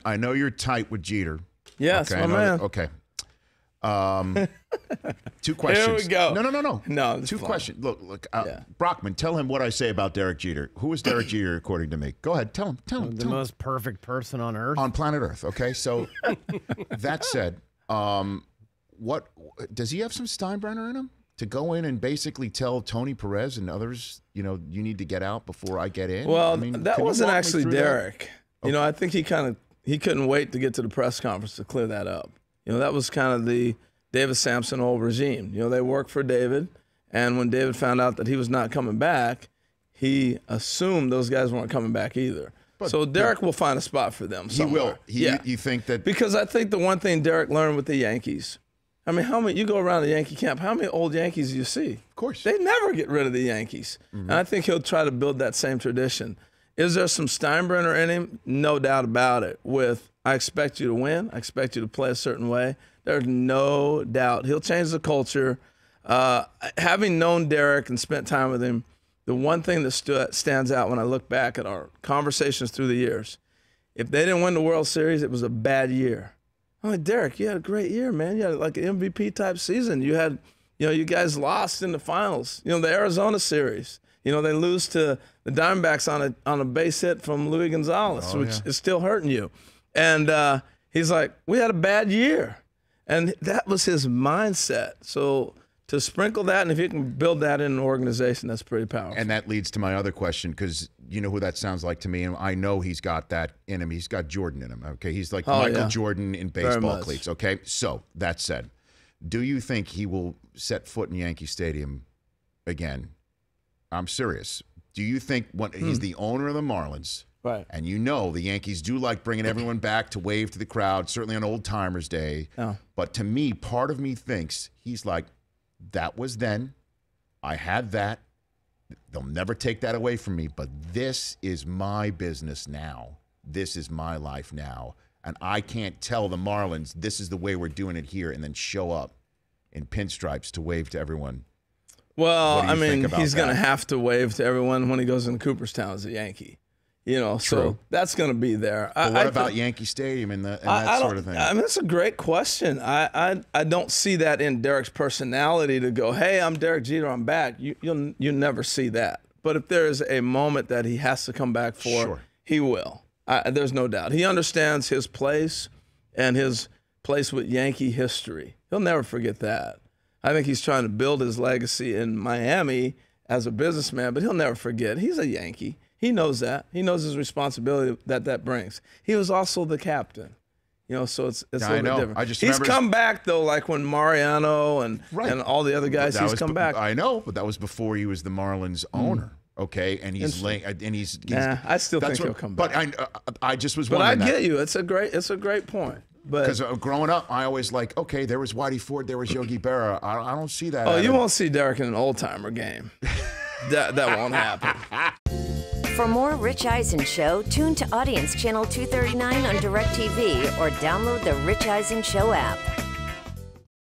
I know you're tight with Jeter. Yes, okay, my man. Okay. 2 questions. Here we go. No. No, 2 questions. Look. Brockman, tell him what I say about Derek Jeter. Who is Derek Jeter according to me? Go ahead. Tell him. The most perfect person on earth. On planet Earth. Okay. So that said, what does he have some Steinbrenner in him to go in and basically tell Tony Perez and others, you need to get out before I get in? Well, that wasn't actually Derek. Okay. I think he couldn't wait to get to the press conference to clear that up. That was kind of the David Sampson old regime. They worked for David, and when David found out that he was not coming back, he assumed those guys weren't coming back either. So Derek will find a spot for them somewhere. He will. You think that? Because I think the one thing Derek learned with the Yankees, how many you go around the Yankee camp, how many old Yankees do you see? Of course. They never get rid of the Yankees. Mm-hmm. And I think he'll try to build that same tradition. Is there some Steinbrenner in him? No doubt about it. I expect you to win. I expect you to play a certain way. There's no doubt. He'll change the culture. Having known Derek and spent time with him, the one thing that stands out when I look back at our conversations through the years, if they didn't win the World Series, it was a bad year. I'm like, Derek, you had a great year, man. You had like an MVP-type season. You had, you guys lost in the finals. The Arizona series. They lose to the Diamondbacks on a base hit from Luis Gonzalez, which is still hurting you. And he's like, we had a bad year. And that was his mindset. So to sprinkle that, and if you can build that in an organization, that's pretty powerful. And that leads to my other question, because you know who that sounds like to me, and I know he's got that in him. He's got Jordan in him, okay? He's like Michael Jordan in baseball cleats, okay? So that said, do you think he will set foot in Yankee Stadium again? I'm serious. Do you think he's the owner of the Marlins? Right. And the Yankees do like bringing everyone back to wave to the crowd, certainly on Old Timers Day. Oh. But to me, part of me thinks he's like, that was then. I had that. They'll never take that away from me. But this is my business now. This is my life now. And I can't tell the Marlins, this is the way we're doing it here, and then show up in pinstripes to wave to everyone. Well, he's going to have to wave to everyone when he goes into Cooperstown as a Yankee. So that's going to be there. But what about Yankee Stadium and that sort of thing? That's a great question. I don't see that in Derek's personality to go, hey, I'm Derek Jeter, I'm back. You'll never see that. But if there is a moment that he has to come back for, he will. There's no doubt. He understands his place and his place with Yankee history. He'll never forget that. I think he's trying to build his legacy in Miami as a businessman, but he'll never forget. He's a Yankee. He knows that. He knows his responsibility that brings. He was also the captain, so it's a little bit different. He's come back, though, like when Mariano and all the other guys, he's come back. I know, but that was before he was the Marlins owner, okay? And he's I still think he'll come back. But I just was wondering. But I get you. It's a great point. Because growing up, I always okay, there was Whitey Ford, there was Yogi Berra. I don't see that. Oh, you won't see Derek in an old-timer game. that won't happen. For more Rich Eisen Show, tune to Audience Channel 239 on DirecTV or download the Rich Eisen Show app.